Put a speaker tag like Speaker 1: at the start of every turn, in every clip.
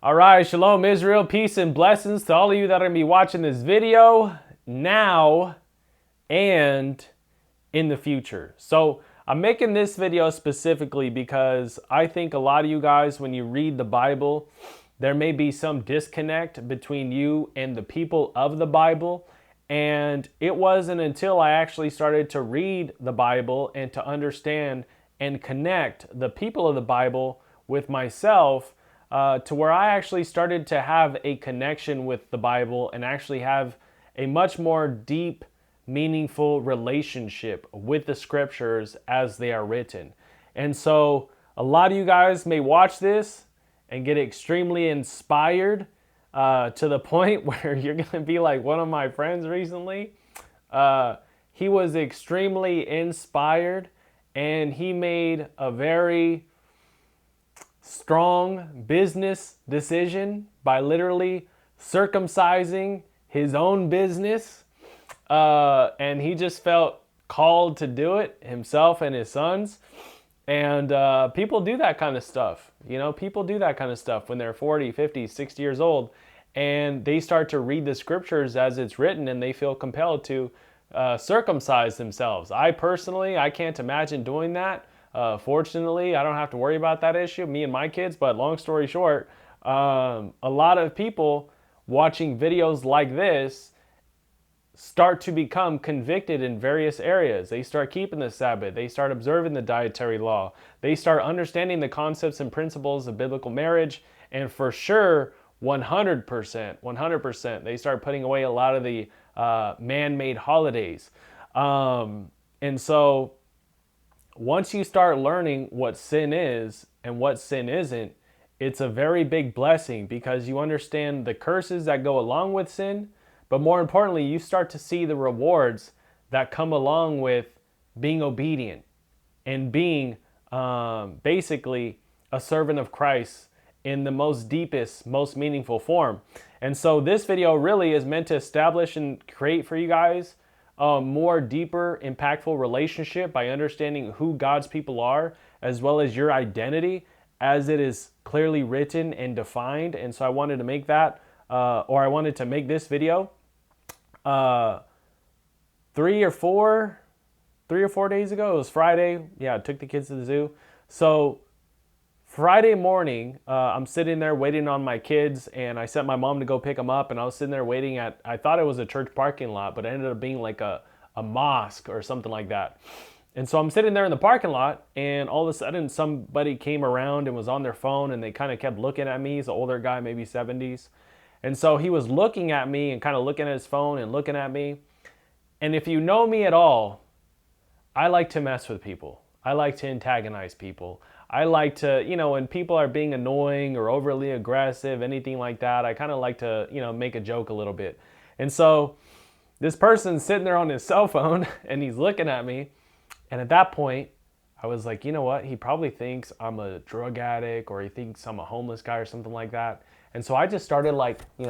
Speaker 1: All right, Shalom Israel, peace and blessings to all of you that are going to be watching this video now and in the future. So I'm making this video specifically because I think a lot of you guys, when you read the Bible, there may be some disconnect between you and the people of the Bible. And it wasn't until I actually started to read the Bible and to understand and connect the people of the Bible with myself to where I actually started to have a connection with the Bible and actually have a much more deep, meaningful relationship with the scriptures as they are written. And so a lot of you guys may watch this and get extremely inspired to the point where you're going to be like one of my friends recently. He was extremely inspired and he made a very strong business decision by literally circumcising his own business. And he just felt called to do it himself and his sons. And people do that kind of stuff. You know, people do that kind of stuff when they're 40, 50, 60 years old. And they start to read the scriptures as it's written and they feel compelled to circumcise themselves. I can't imagine doing that. Fortunately, I don't have to worry about that issue, me and my kids. But long story short, a lot of people watching videos like this start to become convicted in various areas. They start keeping the Sabbath. They start observing the dietary law. They start understanding the concepts and principles of biblical marriage. And for sure, 100%, they start putting away a lot of the man-made holidays. And so once you start learning what sin is and what sin isn't, it's a very big blessing because you understand the curses that go along with sin, but more importantly, you start to see the rewards that come along with being obedient and being basically a servant of Christ in the most deepest, most meaningful form. And so this video really is meant to establish and create for you guys a more deeper, impactful relationship by understanding who God's people are, as well as your identity as it is clearly written and defined. And so I wanted to make that, I wanted to make this video 3 or 4 days ago. It was Friday. Yeah, I took the kids to the zoo. So Friday morning, I'm sitting there waiting on my kids, and I sent my mom to go pick them up, and I was sitting there waiting I thought it was a church parking lot, but it ended up being like a mosque or something like that. And so I'm sitting there in the parking lot, and all of a sudden somebody came around and was on their phone, and they kind of kept looking at me. He's an older guy, maybe 70s. And so he was looking at me and kind of looking at his phone and looking at me. And if you know me at all, I like to mess with people. I like to antagonize people. I like to, when people are being annoying or overly aggressive, anything like that, I kind of like to, make a joke a little bit. And so this person's sitting there on his cell phone and he's looking at me. And at that point, I was like, you know what? He probably thinks I'm a drug addict or he thinks I'm a homeless guy or something like that. And so I just started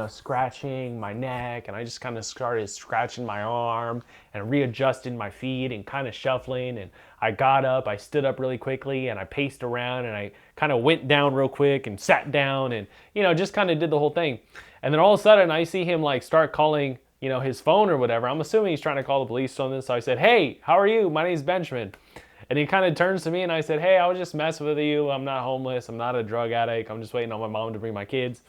Speaker 1: scratching my neck, and I just kind of started scratching my arm and readjusting my feet and kind of shuffling. And I got up, I stood up really quickly, and I paced around, and I kind of went down real quick and sat down and, just kind of did the whole thing. And then all of a sudden I see him start calling, his phone or whatever. I'm assuming he's trying to call the police or something. So I said, "Hey, how are you? My name's Benjamin." And he kind of turns to me and I said, "Hey, I was just messing with you. I'm not homeless. I'm not a drug addict. I'm just waiting on my mom to bring my kids."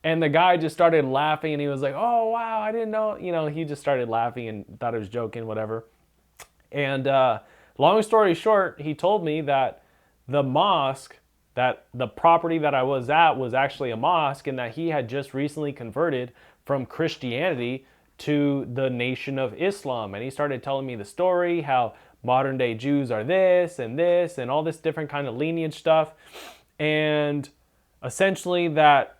Speaker 1: And the guy just started laughing and he was like, "Oh, wow, I didn't know." He just started laughing and thought I was joking, whatever. And long story short, he told me that the mosque, that the property that I was at was actually a mosque, and that he had just recently converted from Christianity to the Nation of Islam. And he started telling me the story, how modern day Jews are this and all this different kind of lineage stuff. And essentially that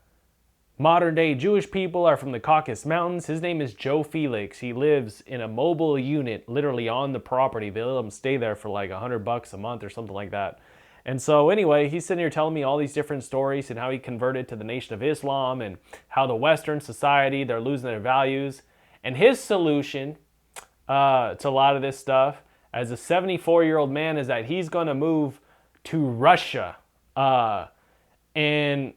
Speaker 1: modern day Jewish people are from the Caucasus Mountains. His name is Joe Felix. He lives in a mobile unit literally on the property. They let him stay there for like $100 a month or something like that. And so anyway, he's sitting here telling me all these different stories and how he converted to the Nation of Islam and how the Western society, they're losing their values. And his solution to a lot of this stuff as a 74-year-old man is that he's going to move to Russia and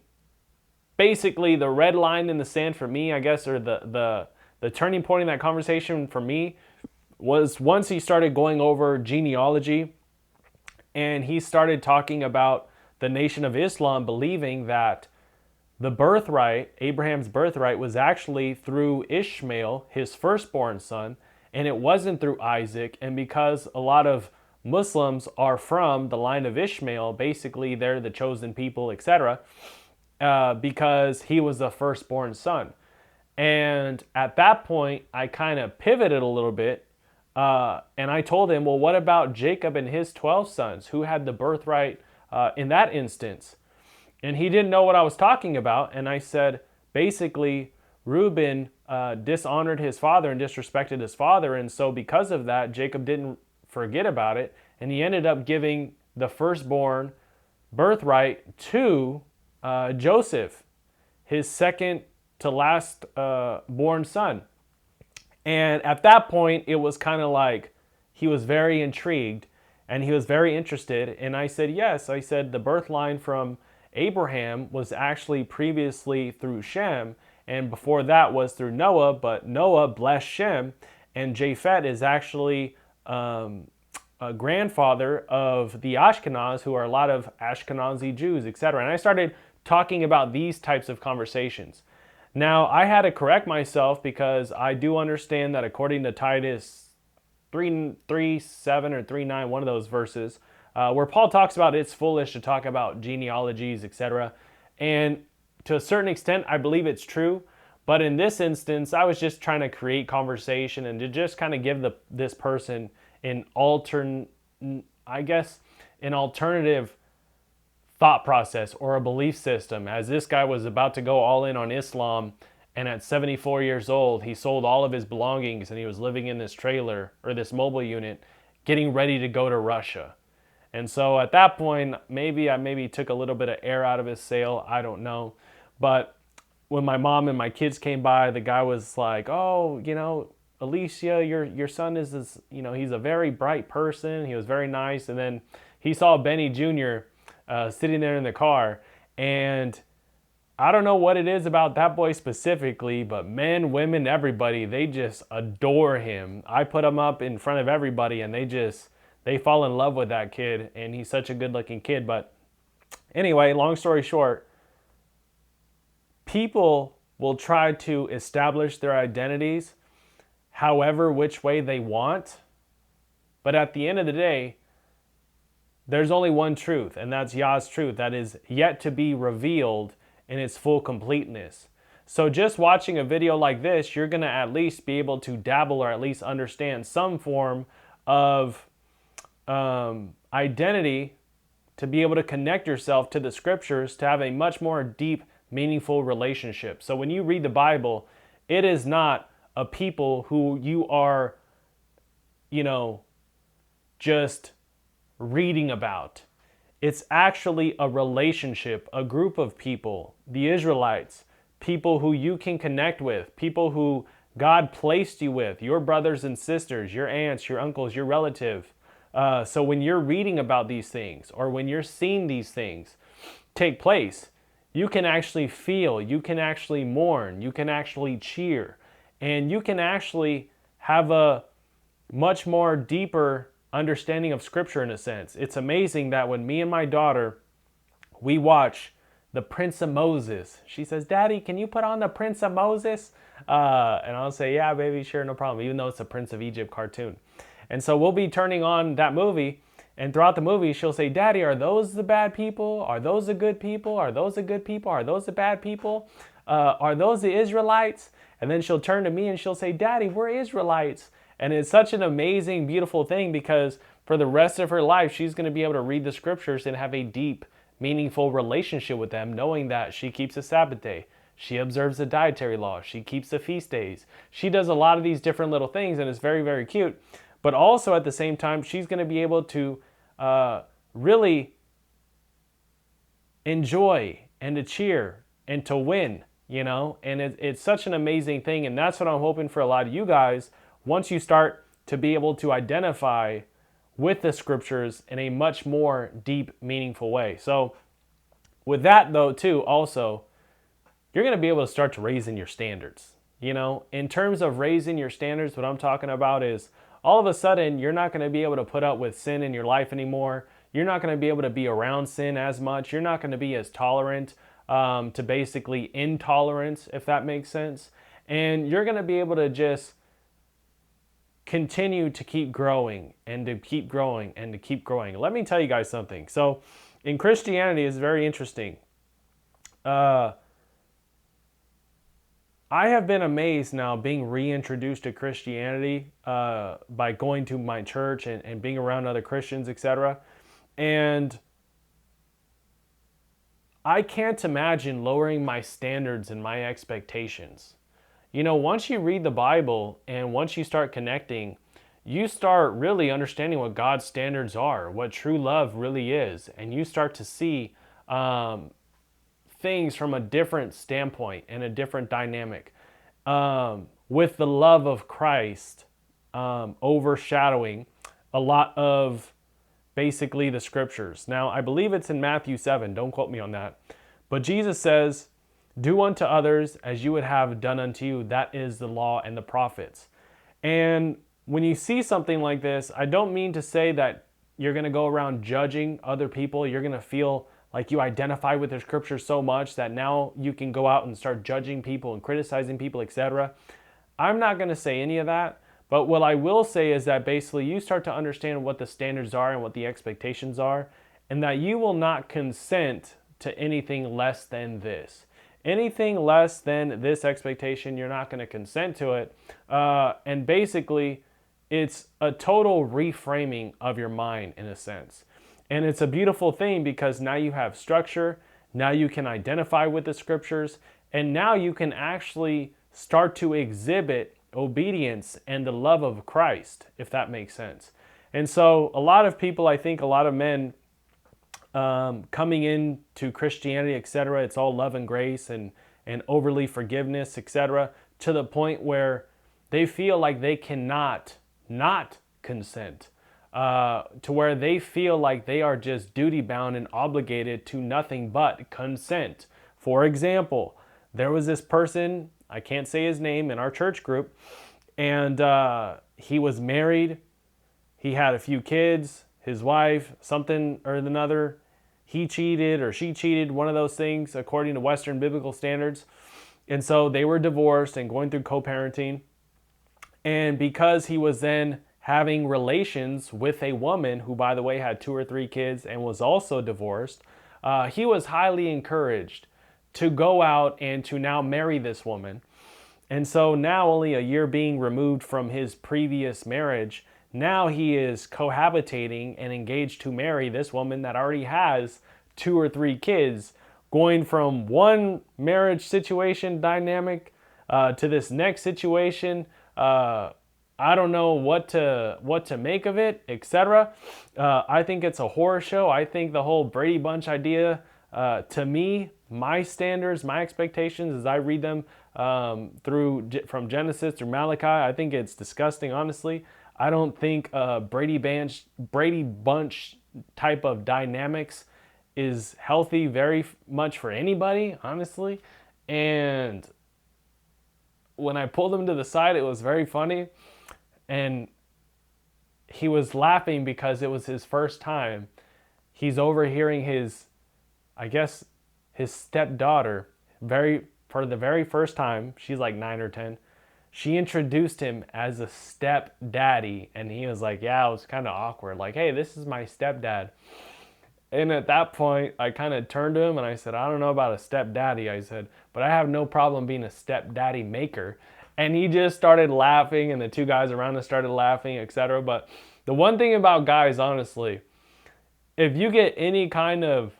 Speaker 1: basically the red line in the sand for me, I guess, or the turning point in that conversation for me was once he started going over genealogy and he started talking about the Nation of Islam believing that the birthright, Abraham's birthright, was actually through Ishmael, his firstborn son, and it wasn't through Isaac. And because a lot of Muslims are from the line of Ishmael, basically they're the chosen people, etc., because he was the firstborn son. And at that point, I kind of pivoted a little bit, and I told him, well, what about Jacob and his 12 sons? Who had the birthright in that instance? And he didn't know what I was talking about. And I said, basically, Reuben dishonored his father and disrespected his father. And so because of that, Jacob didn't forget about it. And he ended up giving the firstborn birthright to Joseph, his second to last born son. And at that point, it was kind of like he was very intrigued and he was very interested. And I said, yes. I said the birth line from Abraham was actually previously through Shem, and before that was through Noah, but Noah blessed Shem, and Japhet is actually a grandfather of the Ashkenaz, who are a lot of Ashkenazi Jews, etc. And I started talking about these types of conversations. Now, I had to correct myself because I do understand that according to Titus 3:7 or 3:9, one of those verses, where Paul talks about it's foolish to talk about genealogies, etc. And to a certain extent, I believe it's true. But in this instance, I was just trying to create conversation and to just kind of give this person an alternative thought process or a belief system, as this guy was about to go all in on Islam, and at 74 years old, he sold all of his belongings and he was living in this trailer or this mobile unit, getting ready to go to Russia. And so at that point, I took a little bit of air out of his sail. I don't know. But when my mom and my kids came by, the guy was like, oh, Alicia, your son is this, he's a very bright person. He was very nice. And then he saw Benny Jr. Sitting there in the car. And I don't know what it is about that boy specifically, but men, women, everybody, they just adore him. I put him up in front of everybody and they fall in love with that kid, and he's such a good-looking kid. But anyway, long story short, people will try to establish their identities however which way they want. But at the end of the day, there's only one truth, and that's Yah's truth that is yet to be revealed in its full completeness. So just watching a video like this, you're going to at least be able to dabble or at least understand some form of identity, to be able to connect yourself to the scriptures, to have a much more deep, meaningful relationship. So when you read the Bible, it is not a people who you are, just reading about. It's actually a relationship, a group of people, the Israelites, people who you can connect with, people who God placed you with, your brothers and sisters, your aunts, your uncles, your relative. So when you're reading about these things, or when you're seeing these things take place, you can actually feel, you can actually mourn, you can actually cheer, and you can actually have a much more deeper understanding of Scripture in a sense. It's amazing that when me and my daughter, we watch The Prince of Moses, she says, Daddy, can you put on The Prince of Moses? And I'll say, yeah, baby, sure, no problem, even though it's a Prince of Egypt cartoon. And so we'll be turning on that movie, and throughout the movie, she'll say, Daddy, are those the bad people? Are those the good people? Are those the good people? Are those the bad people? Are those the Israelites? And then she'll turn to me and she'll say, Daddy, we're Israelites. And it's such an amazing, beautiful thing, because for the rest of her life, she's going to be able to read the scriptures and have a deep, meaningful relationship with them, knowing that she keeps the Sabbath day. She observes the dietary law. She keeps the feast days. She does a lot of these different little things, and it's very, very cute. But also at the same time, she's going to be able to really enjoy and to cheer and to win, and it's such an amazing thing. And that's what I'm hoping for a lot of you guys, once you start to be able to identify with the scriptures in a much more deep, meaningful way. So with that though, too, also, you're going to be able to start to raising your standards. You know, in terms of raising your standards, what I'm talking about is all of a sudden you're not going to be able to put up with sin in your life anymore. You're not going to be able to be around sin as much. You're not going to be as tolerant to basically intolerance, if that makes sense. And you're going to be able to just continue to keep growing and to keep growing and to keep growing. Let me tell you guys something. So in Christianity, it's very interesting. I have been amazed now being reintroduced to Christianity by going to my church and being around other Christians, etc. And I can't imagine lowering my standards and my expectations. You know, once you read the Bible and once you start connecting, you start really understanding what God's standards are, what true love really is, and you start to see things from a different standpoint and a different dynamic, with the love of Christ overshadowing a lot of basically the scriptures. Now, I believe it's in Matthew 7, don't quote me on that, but Jesus says, "Do unto others as you would have done unto you. That is the law and the prophets." And when you see something like this, I don't mean to say that you're going to go around judging other people. You're going to feel like you identify with the scripture so much that now you can go out and start judging people and criticizing people, etc. I'm not going to say any of that, but what I will say is that basically you start to understand what the standards are and what the expectations are, and that you will not consent to anything less than this. Anything less than this expectation, you're not going to consent to it. And basically, it's a total reframing of your mind in a sense. And it's a beautiful thing because now you have structure, now you can identify with the scriptures, and now you can actually start to exhibit obedience and the love of Christ, if that makes sense. And so a lot of people, I think a lot of men coming into Christianity, etc., it's all love and grace and overly forgiveness, etc., to the point where they feel like they cannot not consent. To where they feel like they are just duty-bound and obligated to nothing but consent. For example, there was this person, I can't say his name, in our church group, and he was married, he had a few kids, his wife, something or another, he cheated or she cheated, one of those things according to Western biblical standards. And so they were divorced and going through co-parenting. And because he was then having relations with a woman who, by the way, had 2 or 3 kids and was also divorced, he was highly encouraged to go out and to now marry this woman. And so now, only a year being removed from his previous marriage, now he is cohabitating and engaged to marry this woman that already has 2 or 3 kids, going from one marriage situation dynamic to this next situation. I don't know what to make of it, etc. I think it's a horror show. I think the whole Brady Bunch idea, to me, my standards, my expectations as I read them from Genesis through Malachi, I think it's disgusting, honestly. I don't think Brady Bunch type of dynamics is healthy very much for anybody, honestly. And when I pulled him to the side, it was very funny. And he was laughing because it was his first time. He's overhearing his stepdaughter, for the very first time, she's like 9 or 10, she introduced him as a stepdaddy. And he was like, yeah, it was kind of awkward. Like, hey, this is my stepdad. And at that point, I kind of turned to him and I said, I don't know about a stepdaddy, I said, but I have no problem being a stepdaddy maker. And he just started laughing, and the 2 guys around us started laughing, etc. But the one thing about guys, honestly, if you get any kind of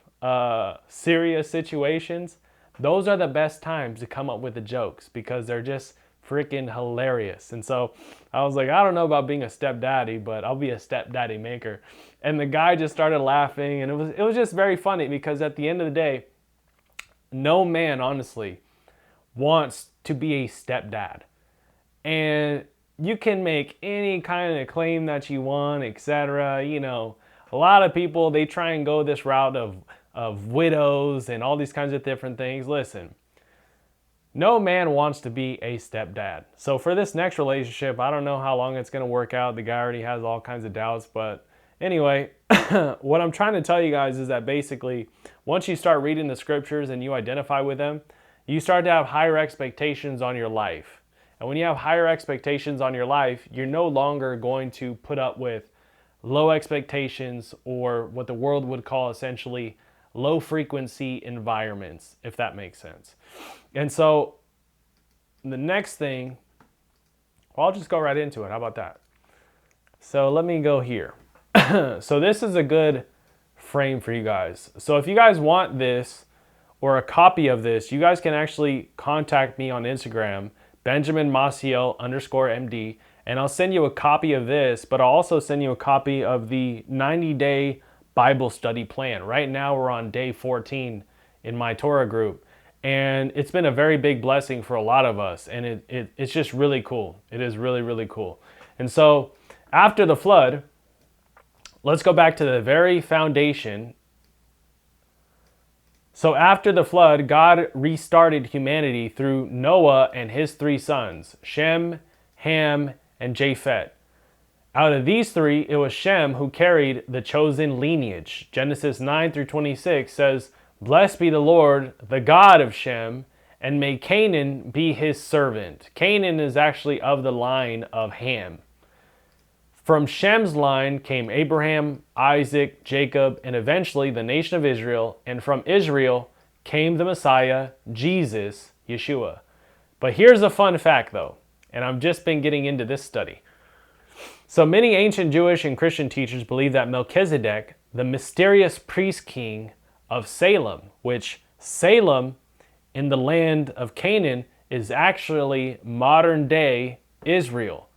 Speaker 1: serious situations, those are the best times to come up with the jokes because they're just freaking hilarious. And so I was like, I don't know about being a stepdaddy, but I'll be a stepdaddy maker. And the guy just started laughing, and it was just very funny because at the end of the day, no man, honestly, wants to be a stepdad. And you can make any kind of claim that you want, etc. You know, a lot of people, they try and go this route of widows and all these kinds of different things. Listen, No man wants to be a stepdad. So for this next relationship, I don't know how long it's going to work out. The guy already has all kinds of doubts. But anyway, what I'm trying to tell you guys is that basically, once you start reading the scriptures and you identify with them, you start to have higher expectations on your life. And when you have higher expectations on your life, you're no longer going to put up with low expectations, or what the world would call essentially low frequency environments, if that makes sense. And so the next thing, well, I'll just go right into it. How about that? So let me go here. So this is a good frame for you guys. So if you guys want this or a copy of this, you guys can actually contact me on Instagram, Benjamin_Maciel_MD, and I'll send you a copy of this, but I'll also send you a copy of the 90-day Bible study plan. Right now we're on day 14 in my Torah group, and it's been a very big blessing for a lot of us, and it's just really cool. It is really, really cool. And so after the flood, let's go back to the very foundation. So after the flood, God restarted humanity through Noah and his 3 sons, Shem, Ham, and Japheth. Out of these 3, it was Shem who carried the chosen lineage. Genesis 9-26 says, "Blessed be the Lord, the God of Shem, and may Canaan be his servant." Canaan is actually of the line of Ham. From Shem's line came Abraham, Isaac, Jacob, and eventually the nation of Israel. And from Israel came the Messiah, Jesus, Yeshua. But here's a fun fact though, and I've just been getting into this study. So many ancient Jewish and Christian teachers believe that Melchizedek, the mysterious priest king of Salem, which Salem in the land of Canaan is actually modern day Israel.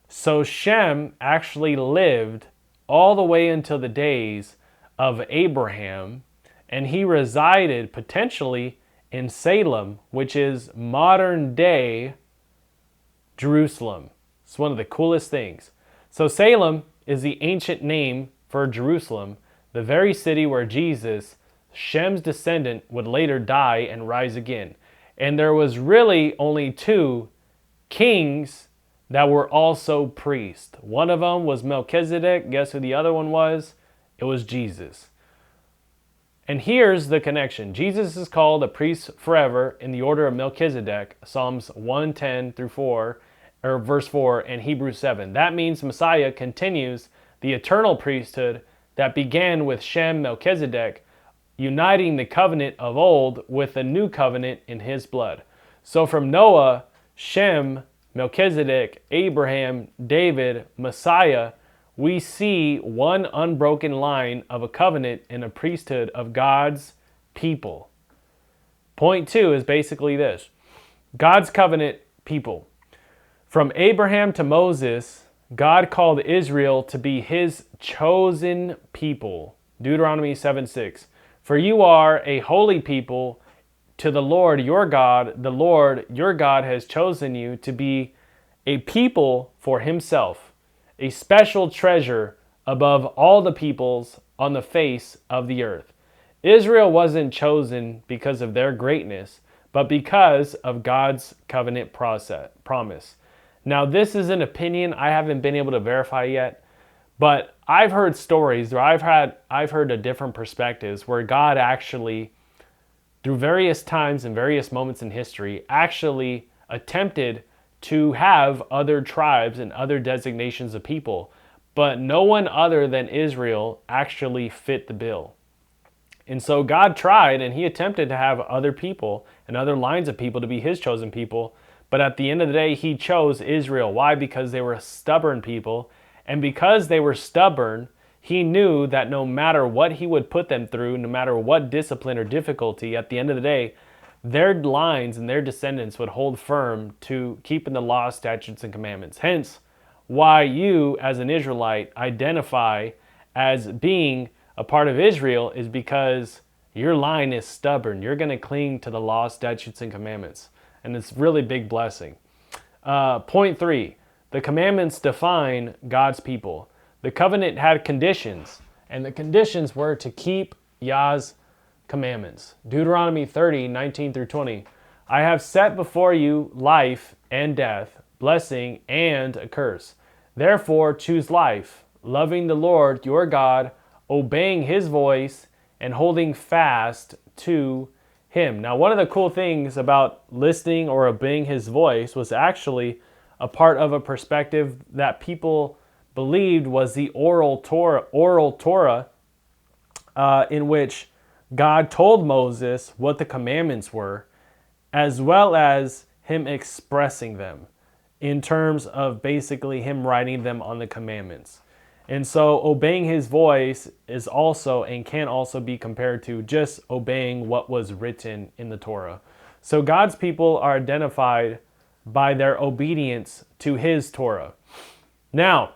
Speaker 1: So Shem actually lived all the way until the days of Abraham, and he resided potentially in Salem, which is modern day Jerusalem. It's one of the coolest things. So Salem is the ancient name for Jerusalem, the very city where Jesus, Shem's descendant, would later die and rise again. And there was really only 2 kings that were also priests. One of them was Melchizedek. Guess who the other one was? It was Jesus. And here's the connection. Jesus is called a priest forever in the order of Melchizedek, Psalms 110-4, or verse 4, and Hebrews 7. That means Messiah continues the eternal priesthood that began with Shem Melchizedek, uniting the covenant of old with the new covenant in his blood. So from Noah, Shem, Melchizedek, Abraham, David, Messiah, we see one unbroken line of a covenant and a priesthood of God's people. Point 2 is basically this: God's covenant people. From Abraham to Moses, God called Israel to be his chosen people. Deuteronomy 7:6. "For you are a holy people to the Lord your God. The Lord your God has chosen you to be a people for himself, a special treasure above all the peoples on the face of the earth." Israel wasn't chosen because of their greatness, but because of God's covenant promise. Now, this is an opinion I haven't been able to verify yet, but I've heard stories, or I've heard a different perspectives where God actually, through various times and various moments in history, actually attempted to have other tribes and other designations of people, but no one other than Israel actually fit the bill. And so God tried, and he attempted to have other people and other lines of people to be his chosen people, but at the end of the day, he chose Israel. Why? Because they were stubborn people, and because they were stubborn, he knew that no matter what he would put them through, no matter what discipline or difficulty, at the end of the day, their lines and their descendants would hold firm to keeping the law, statutes, and commandments. Hence, why you, as an Israelite, identify as being a part of Israel is because your line is stubborn. You're going to cling to the law, statutes, and commandments. And it's really big blessing. Point 3, the commandments define God's people. The covenant had conditions, and the conditions were to keep Yah's commandments. Deuteronomy 30:19-20. I have set before you life and death, blessing and a curse. Therefore choose life, loving the Lord your God, obeying his voice, and holding fast to him. Now, one of the cool things about listening or obeying his voice was actually a part of a perspective that people believed was the oral Torah, in which God told Moses what the commandments were, as well as him expressing them in terms of basically him writing them on the commandments. And so obeying his voice is also and can also be compared to just obeying what was written in the Torah. So God's people are identified by their obedience to his Torah. Now,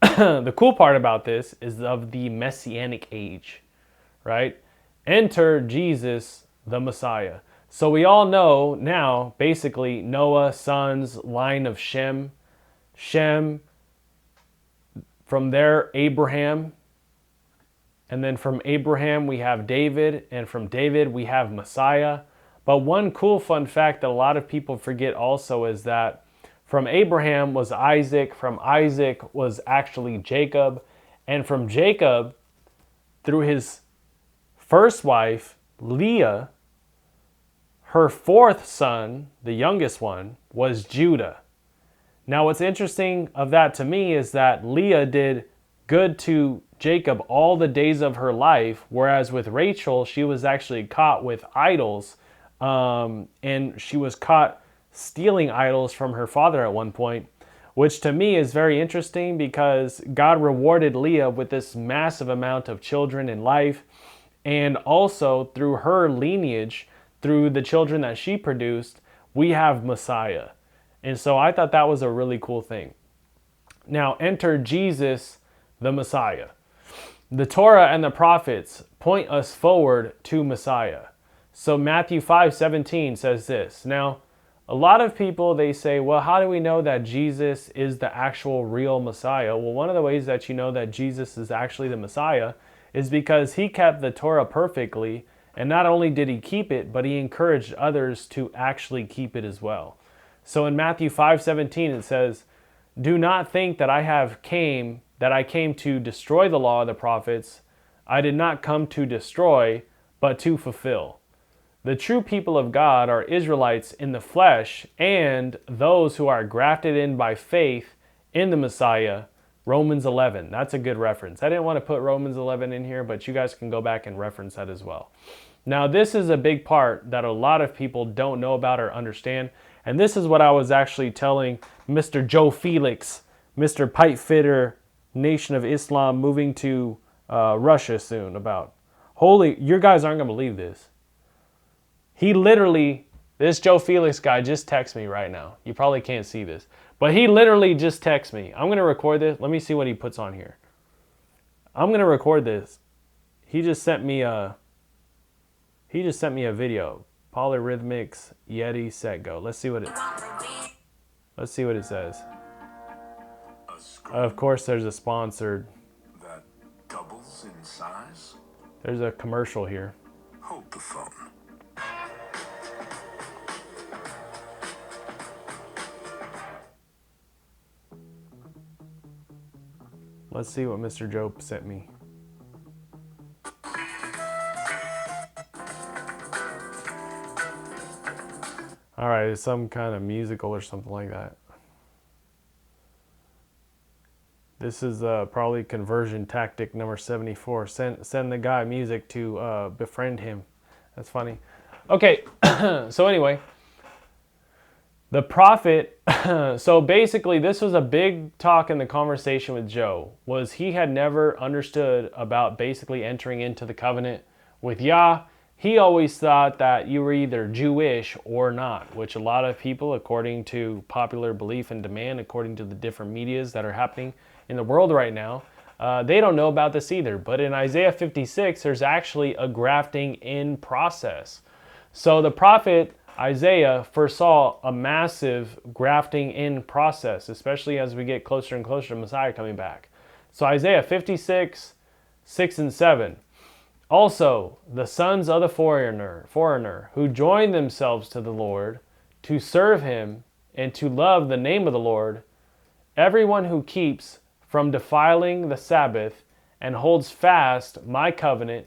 Speaker 1: the cool part about this is of the Messianic age, right? Enter Jesus, the Messiah. So we all know now, basically, Noah, sons, line of Shem, from there, Abraham, and then from Abraham we have David, and from David we have Messiah. But one cool fun fact that a lot of people forget also is that from Abraham was Isaac, from Isaac was actually Jacob, and from Jacob, through his first wife, Leah, her fourth son, the youngest one, was Judah. Now, what's interesting of that to me is that Leah did good to Jacob all the days of her life, whereas with Rachel, she was actually caught with idols, and she was caught stealing idols from her father at one point, which to me is very interesting because God rewarded Leah with this massive amount of children in life, and also through her lineage, through the children that she produced, we have Messiah. And so I thought that was a really cool thing. Now, enter Jesus, the Messiah. The Torah and the prophets point us forward to Messiah. So Matthew 5:17 says this. Now, a lot of people, they say, well, how do we know that Jesus is the actual real Messiah? Well, one of the ways that you know that Jesus is actually the Messiah is because he kept the Torah perfectly, and not only did he keep it, but he encouraged others to actually keep it as well. So in Matthew 5:17 it says, do not think that I came to destroy the law of the prophets. I did not come to destroy, but to fulfill. The true people of God are Israelites in the flesh and those who are grafted in by faith in the Messiah. Romans 11. That's a good reference. I didn't want to put Romans 11 in here, but you guys can go back and reference that as well. Now, this is a big part that a lot of people don't know about or understand. And this is what I was actually telling Mr. Joe Felix, Mr. Pipe Fitter, Nation of Islam, moving to Russia soon about. You guys aren't going to believe this. This Joe Felix guy just texted me right now. You probably can't see this. But he literally just texted me. I'm going to record this. Let me see what he puts on here. I'm going to record this. He just sent me a video. Polyrhythmics, Yeti, set, go. Let's see what it says. Of course, there's a sponsored.
Speaker 2: That doubles in size?
Speaker 1: There's a commercial here.
Speaker 2: Hold the phone.
Speaker 1: Let's see what Mr. Joe sent me. All right, it's some kind of musical or something like that. This is probably conversion tactic number 74. Send the guy music to befriend him. That's funny. Okay, so anyway, the prophet, so basically this was a big talk in the conversation with Joe, was he had never understood about basically entering into the covenant with Yah. He always thought that you were either Jewish or not, which a lot of people, according to popular belief and demand, according to the different medias that are happening in the world right now, they don't know about this either. But in Isaiah 56, there's actually a grafting in process. So the prophet Isaiah foresaw a massive grafting in process, especially as we get closer and closer to Messiah coming back. So Isaiah 56, 6 and 7. Also, the sons of the foreigner who join themselves to the Lord to serve him and to love the name of the Lord, everyone who keeps from defiling the Sabbath and holds fast my covenant,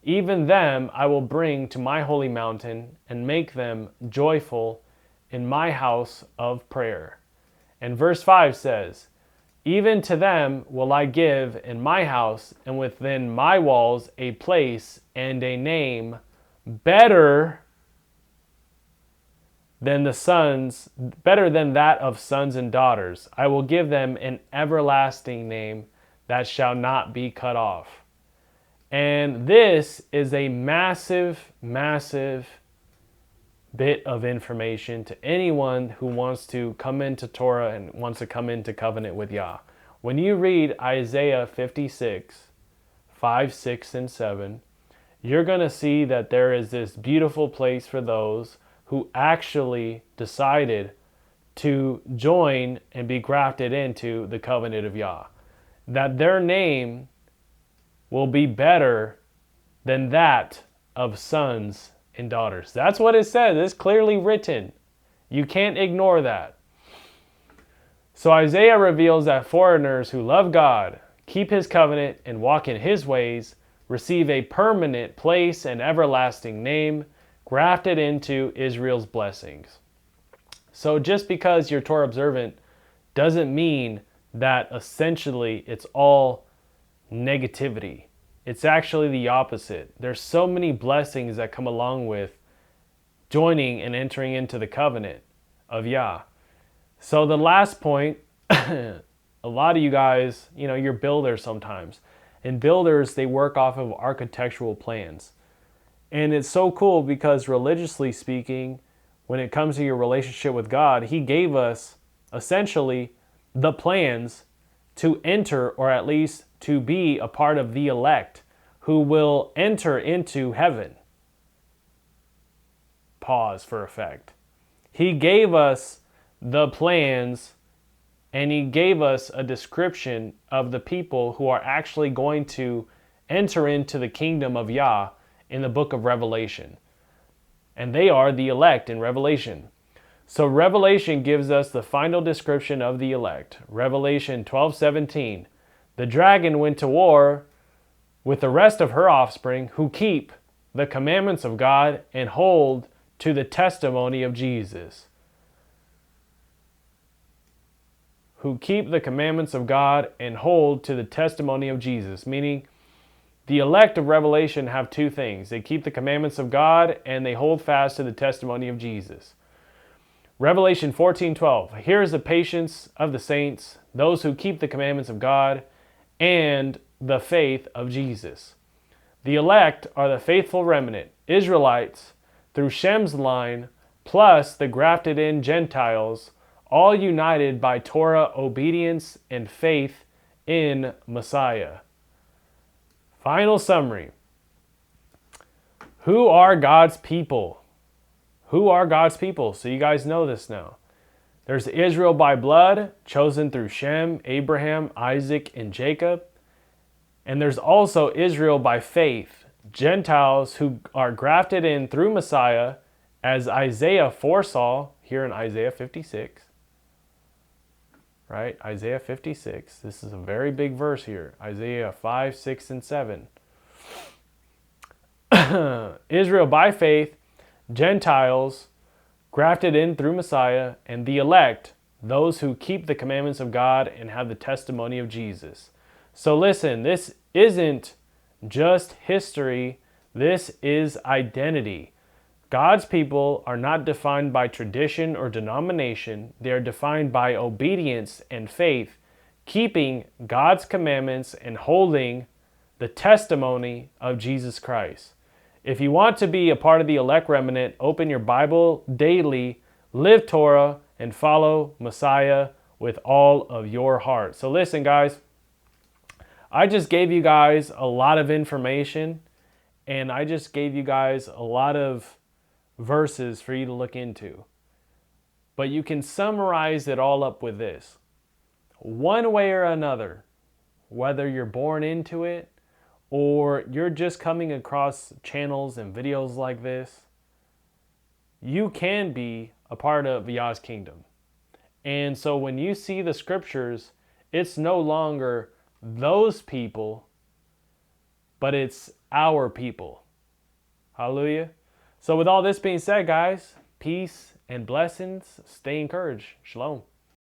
Speaker 1: even them I will bring to my holy mountain and make them joyful in my house of prayer. And verse 5 says, even to them will I give in my house and within my walls a place and a name better than that of sons and daughters. I will give them an everlasting name that shall not be cut off. And this is a massive, massive bit of information to anyone who wants to come into Torah and wants to come into covenant with Yah. When you read Isaiah 56, 5, 6, and 7, you're going to see that there is this beautiful place for those who actually decided to join and be grafted into the covenant of Yah. That their name will be better than that of sons and daughters. That's what it says. It's clearly written. You can't ignore that. So Isaiah reveals that foreigners who love God, keep his covenant, and walk in his ways receive a permanent place and everlasting name grafted into Israel's blessings. So just because you're Torah observant doesn't mean that essentially it's all negativity. It's actually the opposite. There's so many blessings that come along with joining and entering into the covenant of Yah. So the last point, a lot of you guys, you're builders sometimes. And builders, they work off of architectural plans. And it's so cool because religiously speaking, when it comes to your relationship with God, he gave us essentially the plans to enter, or at least to be a part of the elect who will enter into heaven. Pause for effect. He gave us the plans and he gave us a description of the people who are actually going to enter into the kingdom of Yah in the book of Revelation. And they are the elect in Revelation. So Revelation gives us the final description of the elect. Revelation 12:17. The dragon went to war with the rest of her offspring who keep the commandments of God and hold to the testimony of Jesus. Who keep the commandments of God and hold to the testimony of Jesus. Meaning, the elect of Revelation have two things. They keep the commandments of God and they hold fast to the testimony of Jesus. Revelation 14:12. Here is the patience of the saints, those who keep the commandments of God and the faith of Jesus. The elect are the faithful remnant, Israelites, through Shem's line, plus the grafted in Gentiles, all united by Torah obedience and faith in Messiah. Final summary. Who are God's people? Who are God's people? So you guys know this now. There's Israel by blood, chosen through Shem, Abraham, Isaac, and Jacob. And there's also Israel by faith, Gentiles who are grafted in through Messiah, as Isaiah foresaw here in Isaiah 56. Right? Isaiah 56. This is a very big verse here. Isaiah 5, 6, and 7. Israel by faith, Gentiles grafted in through Messiah, and the elect, those who keep the commandments of God and have the testimony of Jesus. So listen, this isn't just history. This is identity. God's people are not defined by tradition or denomination. They are defined by obedience and faith, keeping God's commandments and holding the testimony of Jesus Christ. If you want to be a part of the elect remnant, open your Bible daily, live Torah, and follow Messiah with all of your heart. So listen, guys, I just gave you guys a lot of information, and I just gave you guys a lot of verses for you to look into. But you can summarize it all up with this. One way or another, whether you're born into it or you're just coming across channels and videos like this, you can be a part of Yah's kingdom. And so when you see the scriptures, it's no longer those people, but it's our people. Hallelujah. So with all this being said, guys, peace and blessings. Stay encouraged. Shalom.